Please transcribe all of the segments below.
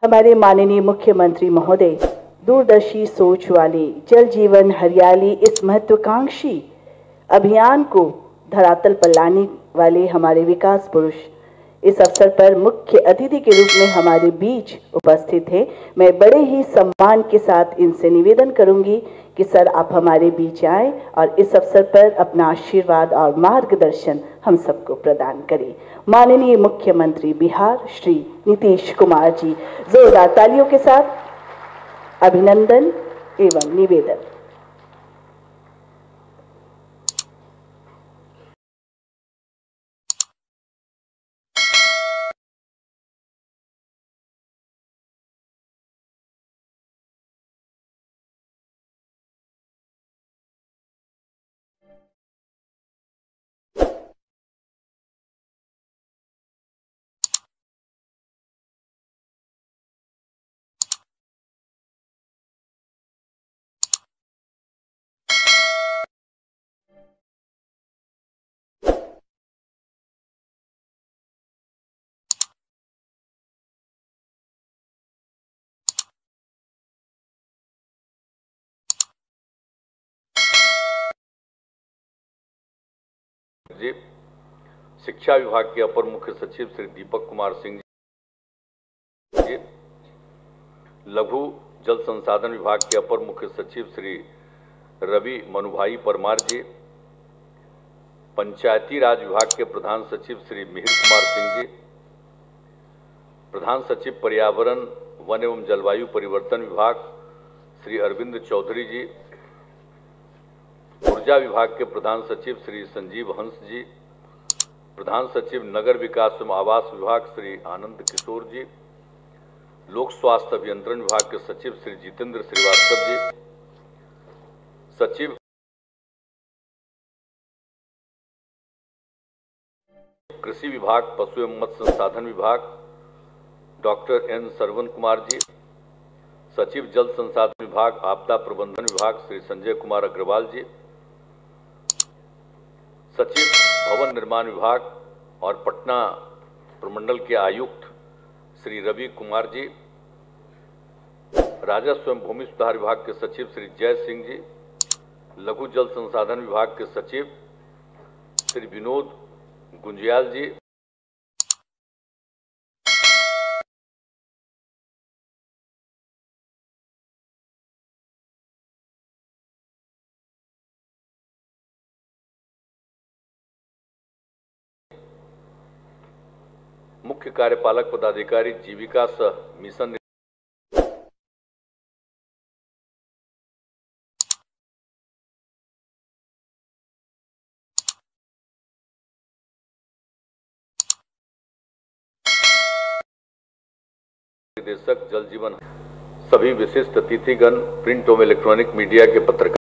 हमारे माननीय मुख्यमंत्री महोदय दूरदर्शी सोच वाले जल जीवन हरियाली इस महत्वाकांक्षी अभियान को धरातल पर लाने वाले हमारे विकास पुरुष इस अवसर पर मुख्य अतिथि के रूप में हमारे बीच उपस्थित हैं। मैं बड़े ही सम्मान के साथ इनसे निवेदन करूंगी कि सर आप हमारे बीच आए और इस अवसर पर अपना आशीर्वाद और मार्गदर्शन हम सबको प्रदान करें। माननीय मुख्यमंत्री बिहार श्री नीतीश कुमार जी, जोरदार तालियों के साथ अभिनंदन एवं निवेदन। जी, शिक्षा विभाग के अपर मुख्य सचिव श्री दीपक कुमार सिंह जी, लघु जल संसाधन विभाग के अपर मुख्य सचिव श्री रवि मनुभाई परमार जी, पंचायती राज विभाग के प्रधान सचिव श्री मिहिर कुमार सिंह जी, प्रधान सचिव पर्यावरण वन एवं जलवायु परिवर्तन विभाग श्री अरविंद चौधरी जी, ऊर्जा विभाग के प्रधान सचिव श्री संजीव हंस जी, प्रधान सचिव नगर विकास एवं आवास विभाग श्री आनंद किशोर जी, लोक स्वास्थ्य अभियंत्रण विभाग के सचिव श्री जितेंद्र श्रीवास्तव जी, सचिव कृषि विभाग पशु एवं मत्स्य संसाधन विभाग डॉक्टर एन सरवन कुमार जी, सचिव जल संसाधन विभाग आपदा प्रबंधन विभाग श्री संजय कुमार अग्रवाल जी, सचिव भवन निर्माण विभाग और पटना प्रमंडल के आयुक्त श्री रवि कुमार जी, राजस्व एवं भूमि सुधार विभाग के सचिव श्री जय सिंह जी, लघु जल संसाधन विभाग के सचिव श्री विनोद गुंजियाल जी, मुख्य कार्यपालक पदाधिकारी जीविका सह मिशन निदेशक जल जीवन, सभी विशिष्ट अतिथिगण, प्रिंट एवं इलेक्ट्रॉनिक मीडिया के पत्रकार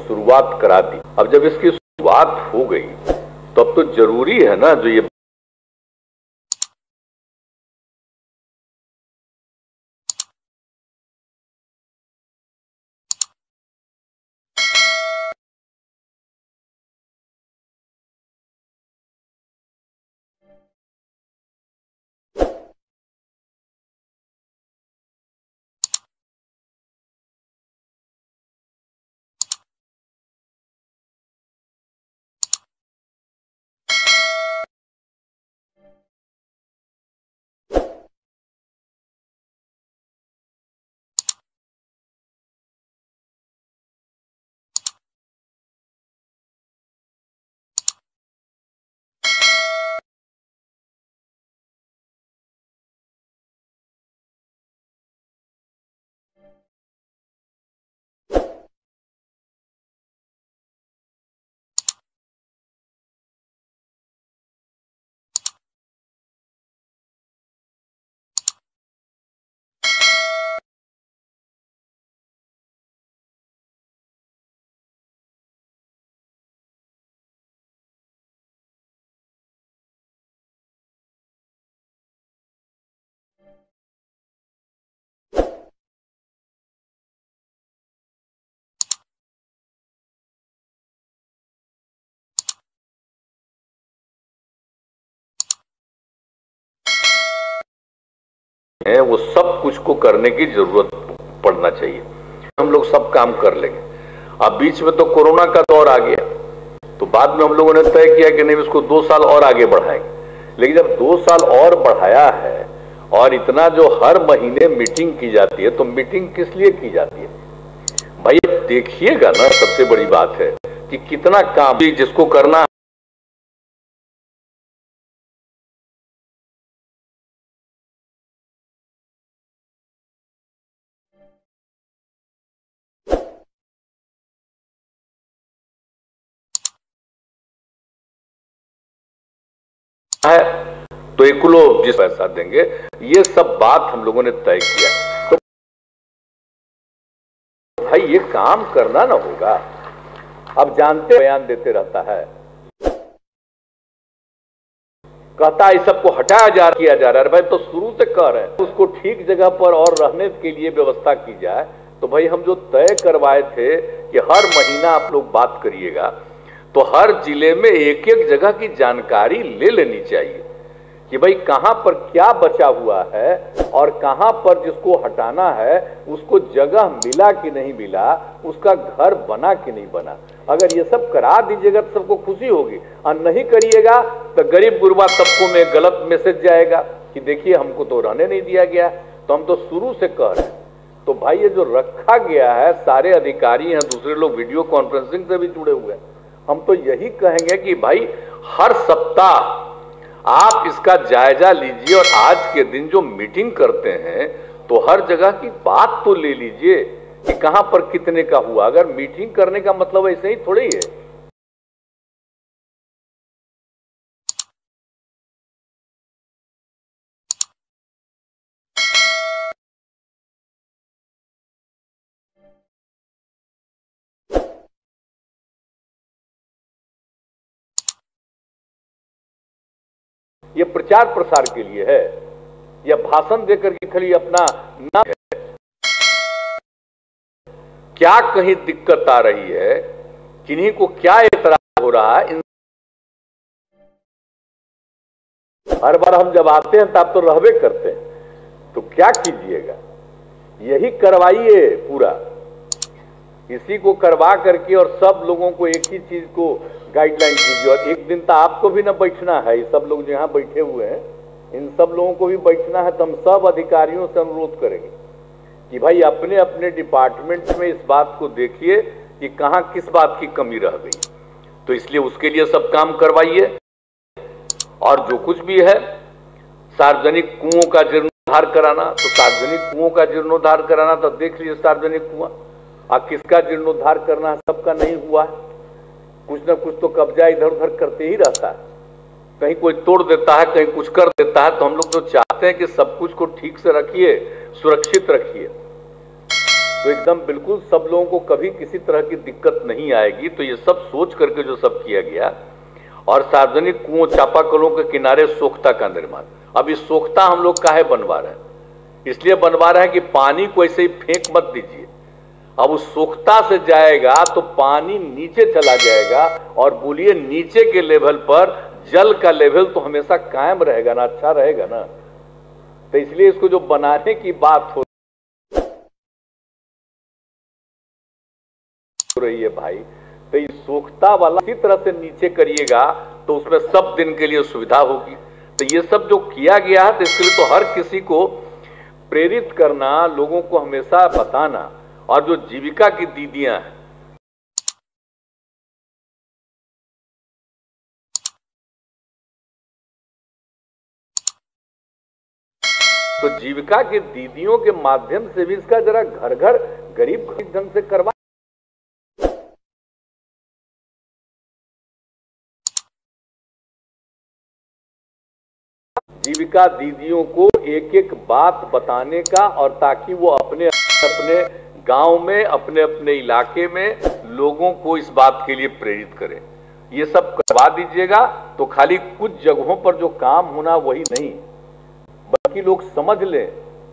शुरुआत करा दी। अब जब इसकी शुरुआत हो गई तो अब तो जरूरी है ना जो ये है वो सब कुछ को करने की जरूरत पड़ना चाहिए। हम लोग सब काम कर लेंगे। अब बीच में तो कोरोना का दौर आ गया, तो बाद में हम लोगों ने तय किया कि नहीं इसको 2 साल और आगे बढ़ाएंगे। लेकिन जब 2 साल और बढ़ाया है और इतना जो हर महीने मीटिंग की जाती है, तो मीटिंग किस लिए की जाती है भाई? देखिएगा ना, सबसे बड़ी बात है कि कितना काम जिसको करना है तो एक किलो जिस पैसा देंगे, ये सब बात हम लोगों ने तय किया। तो भाई ये काम करना ना होगा। अब जानते बयान देते रहता है, कहता है सबको हटाया किया जा रहा है। भाई तो शुरू से कह रहे हैं उसको ठीक जगह पर और रहने के लिए व्यवस्था की जाए। तो भाई हम जो तय करवाए थे कि हर महीना आप लोग बात करिएगा, तो हर जिले में एक एक जगह की जानकारी ले लेनी चाहिए कि भाई कहां पर क्या बचा हुआ है और कहां पर जिसको हटाना है उसको जगह मिला कि नहीं मिला, उसका घर बना कि नहीं बना। अगर ये सब करा दीजिएगा तो सबको खुशी होगी, और नहीं करिएगा तो गरीब गुरबा सबको में गलत मैसेज जाएगा कि देखिए हमको तो रहने नहीं दिया गया। तो हम तो शुरू से कह रहे हैं। तो भाई ये जो रखा गया है, सारे अधिकारी हैं, दूसरे लोग वीडियो कॉन्फ्रेंसिंग से भी जुड़े हुए हैं, हम तो यही कहेंगे कि भाई हर सप्ताह आप इसका जायजा लीजिए, और आज के दिन जो मीटिंग करते हैं तो हर जगह की बात तो ले लीजिए कि कहां पर कितने का हुआ। अगर मीटिंग करने का मतलब ऐसे ही थोड़ी है। ये प्रचार प्रसार के लिए है या भाषण देकर के खाली अपना नाम है? क्या कहीं दिक्कत आ रही है, किन्हीं को क्या एतराज हो रहा है? हर बार हम जब आते हैं तब तो रहबे करते हैं, तो क्या कीजिएगा, यही करवाइए पूरा। इसी को करवा करके और सब लोगों को एक ही चीज को गाइडलाइन कीजिए। और एक दिन तो आपको भी ना बैठना है, सब लोग यहाँ बैठे हुए हैं इन सब लोगों को भी बैठना है। तो हम सब अधिकारियों से अनुरोध करेंगे कि भाई अपने अपने डिपार्टमेंट में इस बात को देखिए कि कहां किस बात की कमी रह गई। तो इसलिए उसके लिए सब काम करवाइए। और जो कुछ भी है, सार्वजनिक कुओं का जीर्णोद्धार कराना, तो सार्वजनिक कुओं का जीर्णोद्धार कराना, तो देख लीजिए सार्वजनिक कुआं और किसका जीर्णोद्धार करना है, सबका नहीं हुआ है। कुछ ना कुछ तो कब्जा इधर उधर करते ही रहता है, कहीं कोई तोड़ देता है, कहीं कुछ कर देता है। तो हम लोग तो चाहते हैं कि सब कुछ को ठीक से रखिए, सुरक्षित रखिए। तो एकदम बिल्कुल सब लोगों को कभी किसी तरह की दिक्कत नहीं आएगी। तो ये सब सोच करके जो सब किया गया, और सार्वजनिक कुओं चापाकलों के किनारे सोख्ता का निर्माण। अब इस सोख्ता हम लोग काहे बनवा रहे हैं? इसलिए बनवा रहे हैं कि पानी को ऐसे ही फेंक मत दीजिए। अब उस सोख्ता से जाएगा तो पानी नीचे चला जाएगा, और बोलिए नीचे के लेवल पर जल का लेवल तो हमेशा कायम रहेगा ना, अच्छा रहेगा ना। तो इसलिए इसको जो बनाने की बात हो रही है भाई, तो इस सोख्ता वाला इसी तरह से नीचे करिएगा तो उसमें सब दिन के लिए सुविधा होगी। तो ये सब जो किया गया है, तो इसके लिए तो हर किसी को प्रेरित करना, लोगों को हमेशा बताना। और जो जीविका की दीदियां हैं, तो जीविका की दीदियों के माध्यम से भी इसका जरा घर घर गरीब ढंग से करवा। जीविका दीदियों को एक एक बात बताने का, और ताकि वो अपने अपने गांव में, अपने अपने इलाके में लोगों को इस बात के लिए प्रेरित करें। ये सब करवा दीजिएगा तो खाली कुछ जगहों पर जो काम होना वही नहीं, बल्कि लोग समझ लें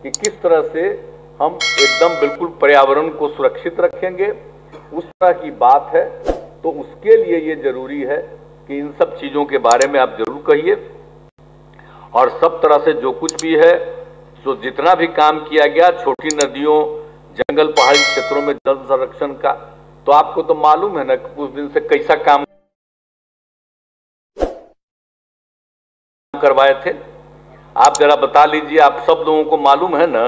कि किस तरह से हम एकदम बिल्कुल पर्यावरण को सुरक्षित रखेंगे, उस तरह की बात है। तो उसके लिए ये जरूरी है कि इन सब चीजों के बारे में आप जरूर कहिए, और सब तरह से जो कुछ भी है, तो जितना भी काम किया गया, छोटी नदियों, जंगल, पहाड़ी क्षेत्रों में जल संरक्षण का, तो आपको तो मालूम है ना कुछ दिन से कैसा काम करवाए थे। आप जरा बता लीजिए, आप सब लोगों को मालूम है ना।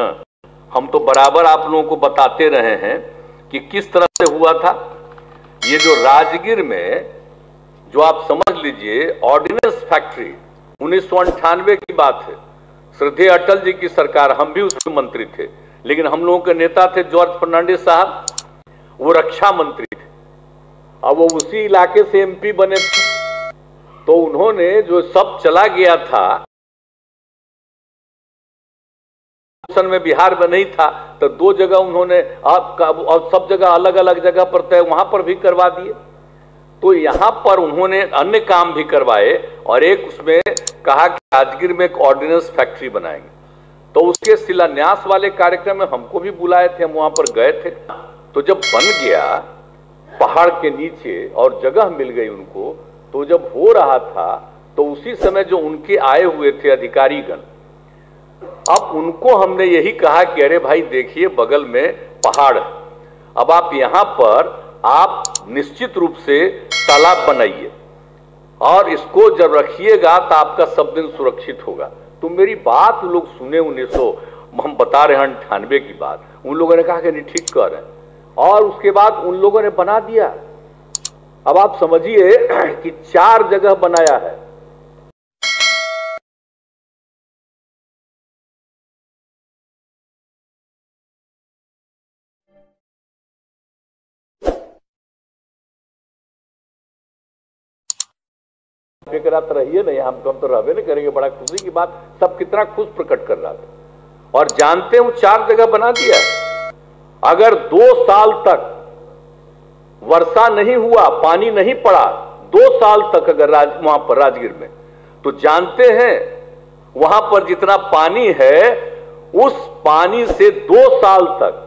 हम तो बराबर आप लोगों को बताते रहे हैं कि किस तरह से हुआ था। ये जो राजगीर में, जो आप समझ लीजिए ऑर्डिनेंस फैक्ट्री, 1998 की बात है। श्रद्धेय अटल जी की सरकार, हम भी उसमें मंत्री थे, लेकिन हम लोगों के नेता थे जॉर्ज फर्नांडिस साहब, वो रक्षा मंत्री थे। अब वो उसी इलाके से एमपी बने थे। तो उन्होंने जो सब चला गया था में, बिहार में नहीं था, तो दो जगह उन्होंने और सब जगह अलग अलग जगह पर तय, वहां पर भी करवा दिए। तो यहां पर उन्होंने अन्य काम भी करवाए, और एक उसमें कहा कि राजगीर में एक ऑर्डिनेंस फैक्ट्री बनाएंगे। तो उसके शिलान्यास वाले कार्यक्रम में हमको भी बुलाए थे, हम वहां पर गए थे। तो जब बन गया पहाड़ के नीचे और जगह मिल गई उनको, तो जब हो रहा था तो उसी समय जो उनके आए हुए थे अधिकारीगण, अब उनको हमने यही कहा कि अरे भाई देखिए बगल में पहाड़ है, अब आप यहां पर आप निश्चित रूप से तालाब बनाइए, और इसको जब रखिएगा तो आपका सब दिन सुरक्षित होगा। तो मेरी बात लोग सुने, 1900 हम बता रहे हैं 98 की बात, उन लोगों ने कहा कि नहीं ठीक कर रहे हैं, और उसके बाद उन लोगों ने बना दिया। अब आप समझिए कि 4 जगह बनाया है। रात रहिए नहीं, हम तो रहबे नहीं करेंगे। बड़ा खुशी की बात, सब कितना खुश प्रकट कर रहा था। और जानते हो 4 जगह बना दिया। अगर 2 साल तक वर्षा नहीं हुआ, पानी नहीं पड़ा, 2 साल तक अगर वहां पर राजगीर में, तो जानते हैं वहां पर जितना पानी है, उस पानी से 2 साल तक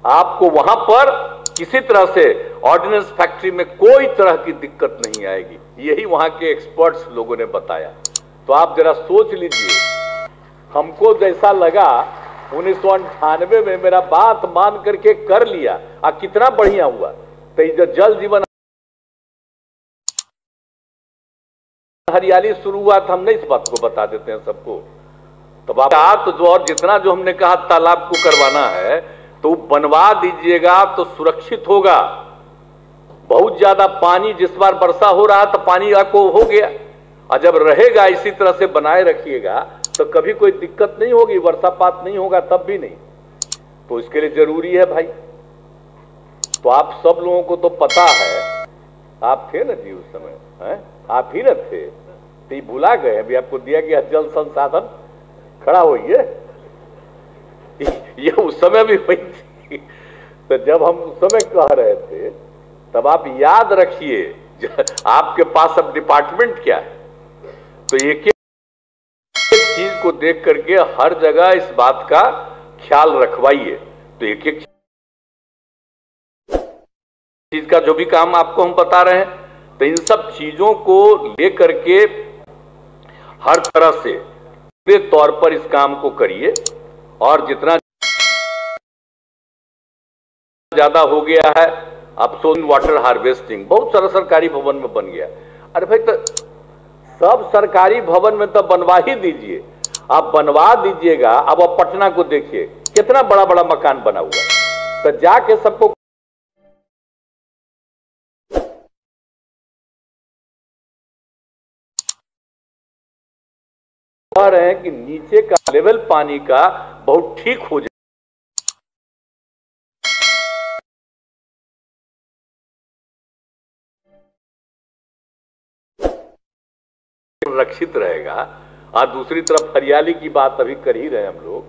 आपको वहां पर किसी तरह से ऑर्डिनेंस फैक्ट्री में कोई तरह की दिक्कत नहीं आएगी। यही वहां के एक्सपर्ट्स लोगों ने बताया। तो आप जरा सोच लीजिए, हमको जैसा लगा 1998 में मेरा बात मान करके कर लिया, कितना बढ़िया हुआ। तो ये जल जीवन हरियाली शुरू हुआ था, हमने इस बात को बता देते हैं सबको। तो बात जो, और जितना जो हमने कहा तालाब को करवाना है, तो बनवा दीजिएगा तो सुरक्षित होगा। बहुत ज्यादा पानी जिस बार वर्षा हो रहा तो पानी आपको हो गया, और जब रहेगा इसी तरह से बनाए रखिएगा तो कभी कोई दिक्कत नहीं होगी, वर्षापात नहीं होगा तब भी नहीं। तो इसके लिए जरूरी है भाई। तो आप सब लोगों को तो पता है, आप थे ना जी उस समय, हैं? आप ही न थे, तो ये भुला गए। अभी आपको दिया गया जल संसाधन, खड़ा होइए, ये उस समय भी हुई थी। तो जब हम उस समय कह रहे थे तब आप याद रखिए आपके पास अब डिपार्टमेंट क्या है, तो एक एक चीज को देख करके हर जगह इस बात का ख्याल रखवाइए। तो एक एक चीज का जो भी काम आपको हम बता रहे हैं, तो इन सब चीजों को लेकर के हर तरह से पूरे तौर पर इस काम को करिए। और जितना ज्यादा हो गया है, अब सोन वाटर हार्वेस्टिंग बहुत सारा सरकारी भवन में बन गया। अरे भाई, तो सब सरकारी भवन में तो बनवा ही दीजिए, आप बनवा दीजिएगा। अब आप पटना को देखिए, कितना बड़ा बड़ा मकान बना हुआ है, तो जाके सबको कह रहे हैं कि नीचे का लेवल पानी का बहुत ठीक हो जाए, सुरक्षित रहेगा। और दूसरी तरफ हरियाली की बात अभी कर ही रहे हम लोग,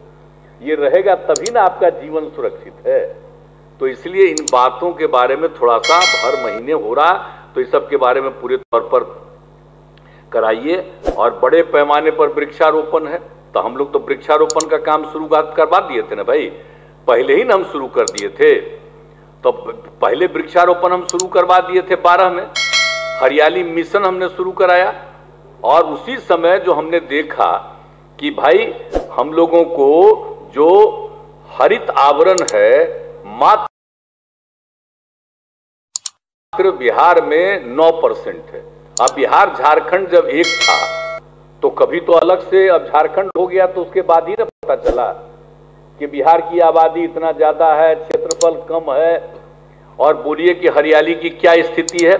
ये रहेगा तभी ना आपका जीवन सुरक्षित है। तो इसलिए इन बातों के बारे में थोड़ा सा हर महीने हो रहा, तो इस सब के बारे में पूरे तौर पर कराइए। और बड़े पैमाने पर वृक्षारोपण है, तो हम लोग तो वृक्षारोपण का काम शुरू करवा दिए थे ना भाई, पहले ही ना हम शुरू कर दिए थे। तो पहले वृक्षारोपण हम शुरू करवा दिए थे 12 में, हरियाली मिशन हमने शुरू कराया। और उसी समय जो हमने देखा कि भाई हम लोगों को जो हरित आवरण है मात्र बिहार में 9% है। अब बिहार झारखंड जब एक था तो कभी तो अलग से, अब झारखंड हो गया तो उसके बाद ही ना पता चला कि बिहार की आबादी इतना ज्यादा है, क्षेत्रफल कम है, और बोलिए कि हरियाली की क्या स्थिति है।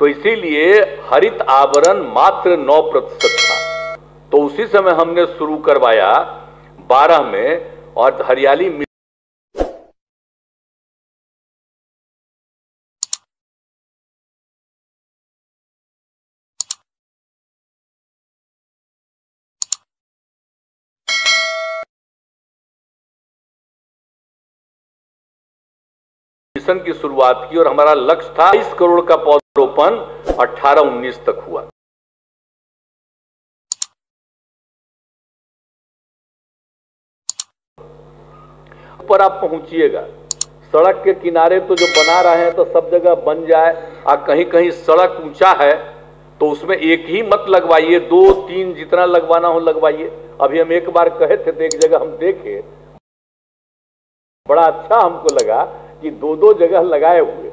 तो इसीलिए हरित आवरण मात्र 9% था, तो उसी समय हमने शुरू करवाया 12 में। और हरियाली मिशन की शुरुआत की, और हमारा लक्ष्य था 22 करोड़ का पौधरोपण 18-19 तक हुआ। ऊपर आप पहुंचिएगा, सड़क के किनारे तो जो बना रहे हैं तो सब जगह बन जाए, और कहीं कहीं सड़क ऊंचा है तो उसमें एक ही मत लगवाइए, 2-3 जितना लगवाना हो लगवाइए। अभी हम एक बार कहे थे तो एक जगह हम देखे, बड़ा अच्छा हमको लगा कि 2-2 जगह लगाए हुए।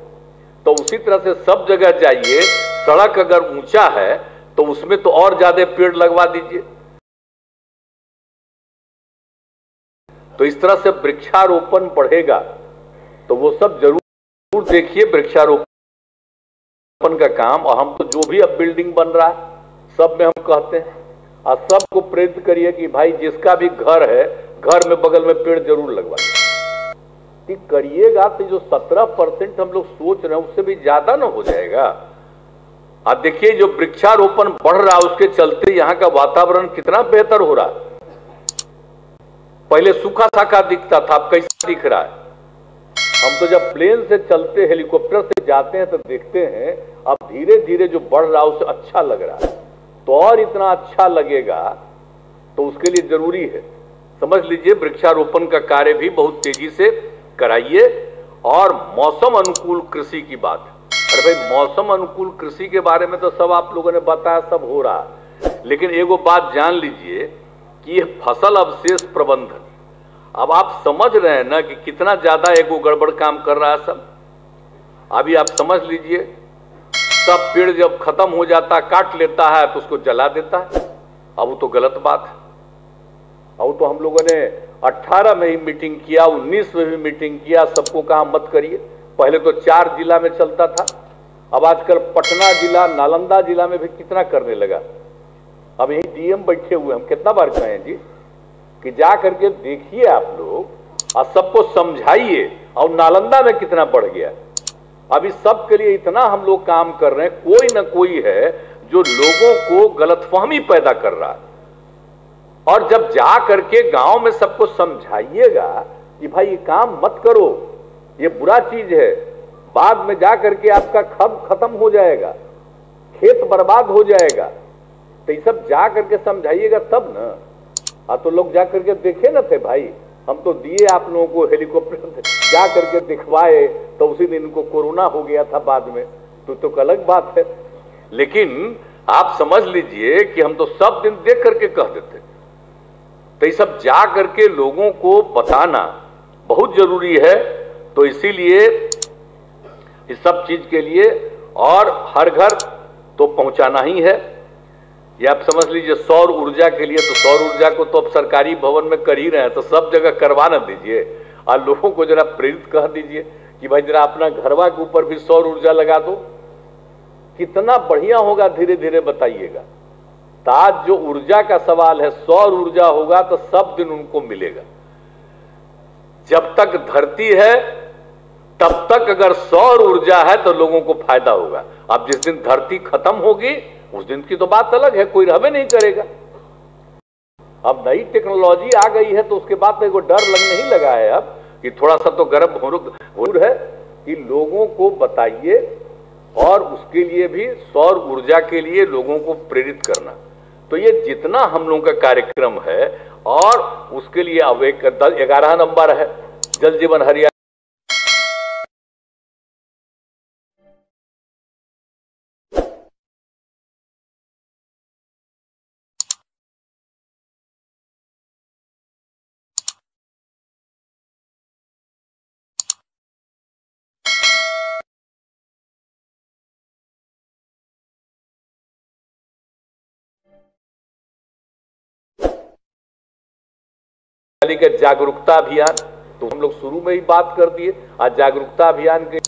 तो उसी तरह से सब जगह जाइए, सड़क अगर ऊंचा है तो उसमें तो और ज्यादा पेड़ लगवा दीजिए। तो इस तरह से वृक्षारोपण बढ़ेगा, तो वो सब जरूर देखिए वृक्षारोपण का काम। और हम तो जो भी अब बिल्डिंग बन रहा है सब में हम कहते हैं, और सबको प्रेरित करिए कि भाई जिसका भी घर है, घर में बगल में पेड़ जरूर लगवाइए। करिएगा तो जो 17% हम लोग सोच रहे हैं उससे भी ज्यादा ना हो जाएगा। अब देखिए जो वृक्षारोपण बढ़ रहा है उसके चलते यहाँ का वातावरण कितना बेहतर हो रहा है। पहले सूखा साखा दिखता था, अब कैसा दिख रहा है। हम तो जब प्लेन से चलते, हेलीकॉप्टर से जाते हैं तो देखते हैं, अब धीरे धीरे जो बढ़ रहा है उसे अच्छा लग रहा है। तो और इतना अच्छा लगेगा तो उसके लिए जरूरी है, समझ लीजिए, वृक्षारोपण का कार्य भी बहुत तेजी से कराइए। और मौसम अनुकूल कृषि की बात, अरे भाई मौसम अनुकूल कृषि के बारे में तो सब आप लोगों ने बताया, सब हो रहा है। लेकिन एगो बात जान लीजिए कि ये फसल अवशेष प्रबंधन, अब आप समझ रहे हैं ना कि कितना ज्यादा एगो गड़बड़ काम कर रहा है सब। अभी आप समझ लीजिए, सब पेड़ जब खत्म हो जाता, काट लेता है तो उसको जला देता है। अब वो तो गलत बात है। अब तो हम लोगों ने 18 में ही मीटिंग किया, 19 में भी मीटिंग किया, सबको कहा मत करिए। पहले तो 4 जिला में चलता था, अब आजकल पटना जिला, नालंदा जिला में भी कितना करने लगा। अब यही डीएम बैठे हुए, हम कितना बार कहे जी कि जा करके देखिए आप लोग और सबको समझाइए। और नालंदा में कितना बढ़ गया। अभी सबके लिए इतना हम लोग काम कर रहे हैं, कोई ना कोई है जो लोगों को गलतफहमी पैदा कर रहा है। और जब जा करके गांव में सबको समझाइएगा कि भाई ये काम मत करो, ये बुरा चीज है। बाद में जा करके आपका खत्म हो जाएगा, खेत बर्बाद हो जाएगा। तो ये सब जा करके समझाइएगा तब ना। तो लोग जा करके देखे न थे भाई, हम तो दिए आप लोगों को हेलीकॉप्टर, जा करके दिखवाए तो उसी दिन इनको कोरोना हो गया था बाद में, तो अलग बात है। लेकिन आप समझ लीजिए कि हम तो सब दिन देख करके कह देते। तो ये सब जा करके लोगों को बताना बहुत जरूरी है। तो इसीलिए इस सब चीज के लिए और हर घर तो पहुंचाना ही है। ये आप समझ लीजिए सौर ऊर्जा के लिए, तो सौर ऊर्जा को तो अब सरकारी भवन में कर ही रहे हैं, तो सब जगह करवा ना दीजिए और लोगों को जरा प्रेरित कह दीजिए कि भाई जरा अपना घरवा के ऊपर भी सौर ऊर्जा लगा दो। कितना बढ़िया होगा, धीरे धीरे बताइएगा। तो आज जो ऊर्जा का सवाल है, सौर ऊर्जा होगा तो सब दिन उनको मिलेगा। जब तक धरती है तब तक अगर सौर ऊर्जा है तो लोगों को फायदा होगा। अब जिस दिन धरती खत्म होगी उस दिन की तो बात अलग है, कोई रहबे नहीं करेगा। अब नई टेक्नोलॉजी आ गई है तो उसके बाद तो डर लगने ही लगा है अब कि थोड़ा सा तो गर्म हो है कि लोगों को बताइए। और उसके लिए भी सौर ऊर्जा के लिए लोगों को प्रेरित करना। तो ये जितना हम लोगों का कार्यक्रम है, और उसके लिए अब 11 नंबर है जल जीवन हरियाली। का जागरूकता अभियान तो हम लोग शुरू में ही बात कर दिए। आज जागरूकता अभियान के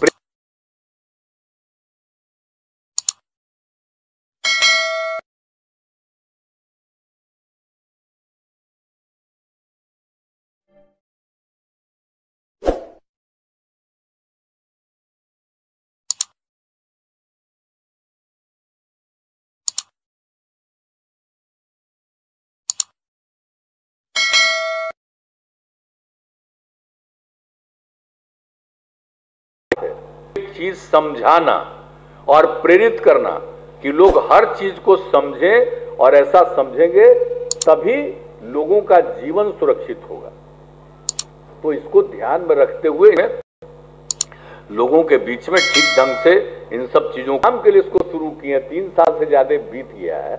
चीज समझाना और प्रेरित करना कि लोग हर चीज को समझें, और ऐसा समझेंगे तभी लोगों का जीवन सुरक्षित होगा। तो इसको ध्यान में रखते हुए लोगों के बीच में ठीक ढंग से इन सब चीजों काम के लिए इसको शुरू किए। 3 साल से ज्यादा बीत गया है।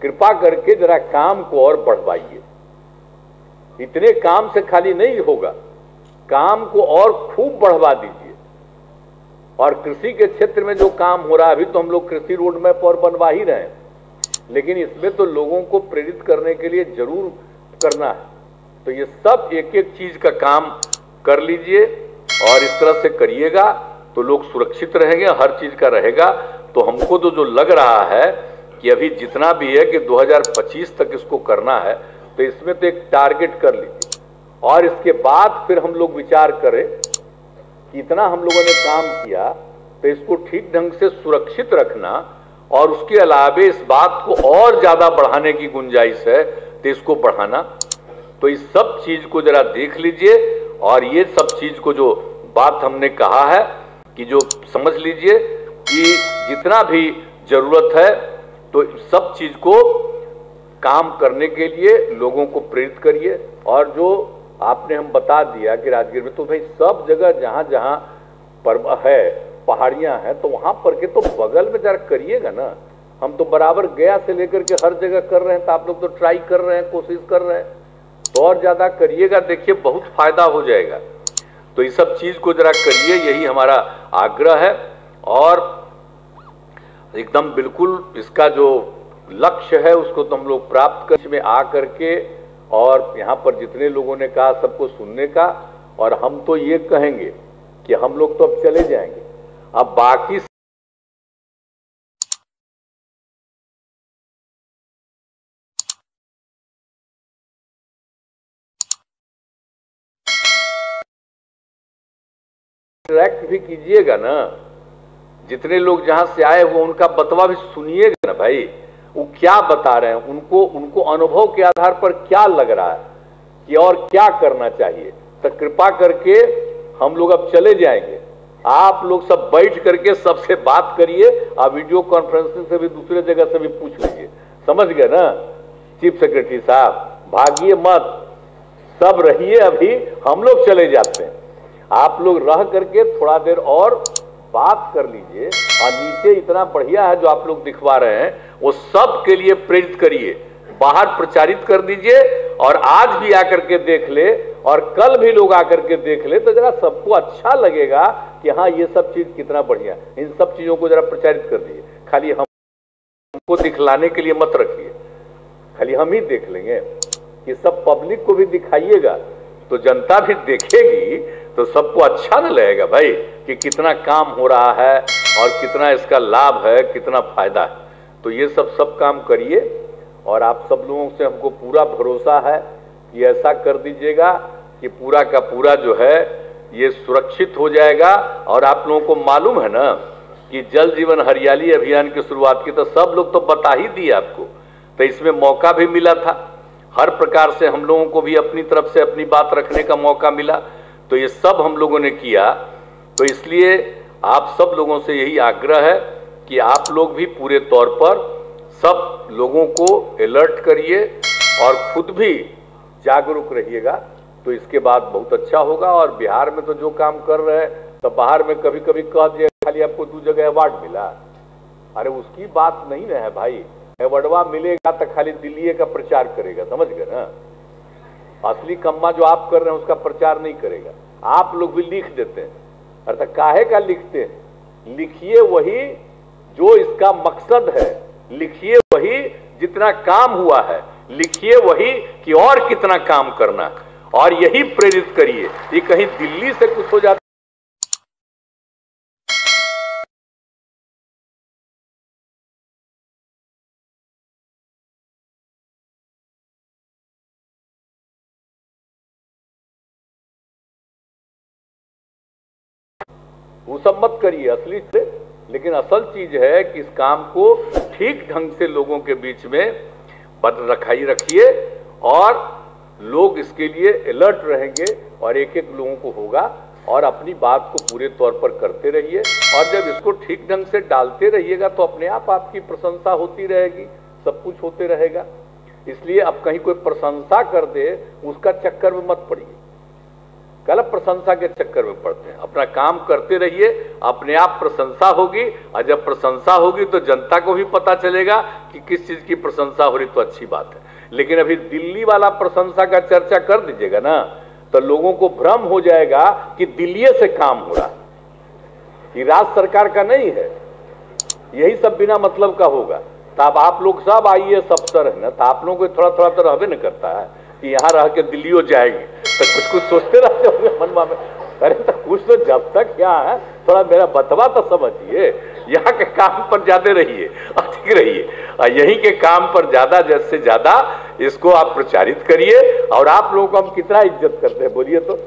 कृपा करके जरा काम को और बढ़वाइए। इतने काम से खाली नहीं होगा, काम को और खूब बढ़वा दीजिए। और कृषि के क्षेत्र में जो काम हो रहा है, अभी तो हम लोग कृषि रोड मैप और बनवा ही रहे हैं, लेकिन इसमें तो लोगों को प्रेरित करने के लिए जरूर करना है। तो ये सब एक एक चीज का काम कर लीजिए और इस तरह से करिएगा तो लोग सुरक्षित रहेंगे, हर चीज का रहेगा। तो हमको तो जो लग रहा है कि अभी जितना भी है कि 2025 तक इसको करना है, तो इसमें तो एक टारगेट कर लीजिए और इसके बाद फिर हम लोग विचार करें कि इतना हम लोगों ने काम किया तो इसको ठीक ढंग से सुरक्षित रखना, और उसके अलावे इस बात को और ज्यादा बढ़ाने की गुंजाइश है तो इसको बढ़ाना। तो इस सब चीज को जरा देख लीजिए, और ये सब चीज को जो बात हमने कहा है कि जो समझ लीजिए कि जितना भी जरूरत है तो सब चीज को काम करने के लिए लोगों को प्रेरित करिए। और जो आपने हम बता दिया कि राजगीर में तो भाई सब जगह जहां जहां पर्व है, पहाड़ियां हैं, तो वहां पर के तो बगल में जरा करिएगा ना। हम तो बराबर गया से लेकर के हर जगह कर रहे हैं, तो आप लोग तो ट्राई कर रहे हैं, कोशिश कर रहे हैं, तो और ज्यादा करिएगा, देखिए बहुत फायदा हो जाएगा। तो इस सब चीज को जरा करिए, यही हमारा आग्रह है। और एकदम बिल्कुल इसका जो लक्ष्य है उसको तो हम लोग प्राप्त कर में आ करके, और यहाँ पर जितने लोगों ने कहा सबको सुनने का। और हम तो ये कहेंगे कि हम लोग तो अब चले जाएंगे, अब बाकी इंटरैक्ट भी कीजिएगा ना। जितने लोग जहां से आए वो उनका बतवा भी सुनिएगा ना भाई, वो क्या बता रहे हैं, उनको अनुभव के आधार पर क्या लग रहा है कि और क्या करना चाहिए। तो कृपा करके हम लोग अब चले जाएंगे। आप लोग सब बैठ करके सबसे बात करिए, आप वीडियो कॉन्फ्रेंसिंग से भी दूसरे जगह से भी पूछ लीजिए। समझ गए ना चीफ सेक्रेटरी साहब, भागिए मत, सब रहिए, अभी हम लोग चले जाते हैं। आप लोग रह करके थोड़ा देर और बात कर लीजिए, और नीचे इतना बढ़िया है जो आप लोग दिखवा रहे हैं, वो सब के लिए प्रेरित करिए, बाहर प्रचारित कर दीजिए, और आज भी आकर के देख ले और कल भी लोग आकर के देख ले, तो जरा सबको अच्छा लगेगा कि हाँ ये सब चीज कितना बढ़िया। इन सब चीजों को जरा प्रचारित कर दीजिए, खाली हमको दिखलाने के लिए मत रखिए, खाली हम ही देख लेंगे। कि सब पब्लिक को भी दिखाइएगा तो जनता भी देखेगी, तो सबको अच्छा न लगेगा भाई कि कितना काम हो रहा है और कितना इसका लाभ है, कितना फायदा है। तो ये सब काम करिए, और आप सब लोगों से हमको पूरा भरोसा है कि ऐसा कर दीजिएगा कि पूरा का पूरा जो है ये सुरक्षित हो जाएगा। और आप लोगों को मालूम है ना कि जल जीवन हरियाली अभियान की शुरुआत की तो सब लोग तो बता ही दिए आपको, तो इसमें मौका भी मिला था, हर प्रकार से हम लोगों को भी अपनी तरफ से अपनी बात रखने का मौका मिला, तो ये सब हम लोगों ने किया। तो इसलिए आप सब लोगों से यही आग्रह है कि आप लोग भी पूरे तौर पर सब लोगों को अलर्ट करिए और खुद भी जागरूक रहिएगा, तो इसके बाद बहुत अच्छा होगा। और बिहार में तो जो काम कर रहे हैं, तो बाहर में कभी कभी कह दिए खाली आपको 2 जगह अवार्ड मिला, अरे उसकी बात नहीं ना है भाई। अवार्डवा मिलेगा तो खाली दिल्ली का प्रचार करेगा, समझ गए ना। असली कम्मा जो आप कर रहे हैं उसका प्रचार नहीं करेगा। आप लोग भी लिख देते हैं, अर्थात काहे का लिखते हैं, लिखिए वही जो इसका मकसद है, लिखिए वही जितना काम हुआ है, लिखिए वही कि और कितना काम करना है, और यही प्रेरित करिए। ये कहीं दिल्ली से कुछ हो जाता वो सब मत करिए असली से। लेकिन असल चीज है कि इस काम को ठीक ढंग से लोगों के बीच में रखिए, और लोग इसके लिए अलर्ट रहेंगे, और एक एक लोगों को होगा, और अपनी बात को पूरे तौर पर करते रहिए। और जब इसको ठीक ढंग से डालते रहिएगा तो अपने आप आपकी प्रशंसा होती रहेगी, सब कुछ होते रहेगा। इसलिए अब कहीं कोई प्रशंसा कर दे उसका चक्कर में मत पड़िए, गलत प्रशंसा के चक्कर में पड़ते हैं। अपना काम करते रहिए, अपने आप प्रशंसा होगी, और जब प्रशंसा होगी तो जनता को भी पता चलेगा कि किस चीज की प्रशंसा हो रही, तो अच्छी बात है। लेकिन अभी दिल्ली वाला प्रशंसा का चर्चा कर दीजिएगा ना, तो लोगों को भ्रम हो जाएगा कि दिल्ली से काम हो रहा है, ये राज्य सरकार का नहीं है, यही सब बिना मतलब का होगा। तो अब आप लोग सब IAS अफसर है ना, तो आप लोगों को थोड़ा थोड़ा तो रहबे न करता है कि यहाँ रह के दिल्ली जाएंगे, तो कुछ सोचते रहते होंगे मनवा में, अरे तो कुछ तो जब तक यहाँ है थोड़ा मेरा बतवा तो समझिए, यहाँ के काम पर ज्यादा रहिए, अधिक रहिए, और यहीं के काम पर ज्यादा से ज्यादा इसको आप प्रचारित करिए। और आप लोगों को हम कितना इज्जत करते हैं बोलिए तो,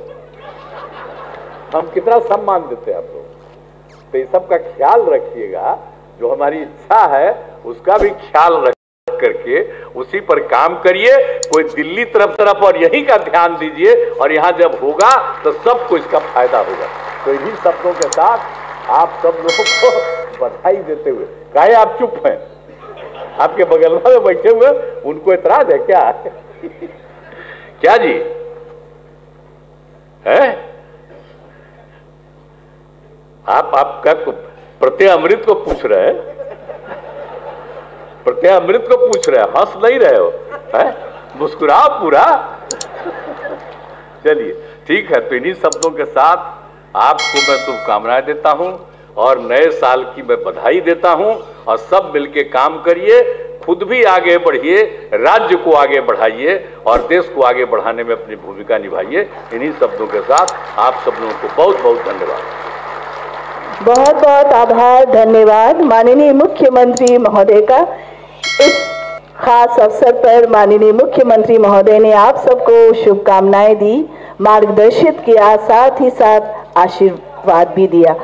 हम कितना सम्मान देते हैं आप लोग। तो इस सब का ख्याल रखिएगा, जो हमारी इच्छा है उसका भी ख्याल रख करके उसी पर काम करिए। कोई दिल्ली तरफ और यही का ध्यान दीजिए, और यहाँ जब होगा तो सबको इसका फायदा होगा। तो इन्हीं शब्दों के साथ आप सब लोगों को बधाई देते हुए, काहे आप चुप हैं, आपके बगल में बैठे हुए उनको इतराज है क्या? क्या जी है? आपका प्रत्यय अमृत को पूछ रहे हैं, प्रत्यय अमृत को पूछ रहे हैं, हंस नहीं रहे हो, है? मुस्कुराओ पूरा। चलिए ठीक है, तो इन्हीं शब्दों के साथ आपको मैं शुभकामनाएं देता हूं, और नए साल की मैं बधाई देता हूं। और सब मिलके काम करिए, खुद भी आगे बढ़िए, राज्य को आगे बढ़ाइए, और देश को आगे बढ़ाने में अपनी भूमिका निभाइए। इन्हीं शब्दों के साथ आप सब लोगों को बहुत बहुत धन्यवाद। बहुत बहुत आभार, धन्यवाद माननीय मुख्यमंत्री महोदय का। इस खास अवसर पर माननीय मुख्यमंत्री महोदय ने आप सबको शुभकामनाएं दी, मार्गदर्शित किया, साथ ही साथ आशीर्वाद भी दिया।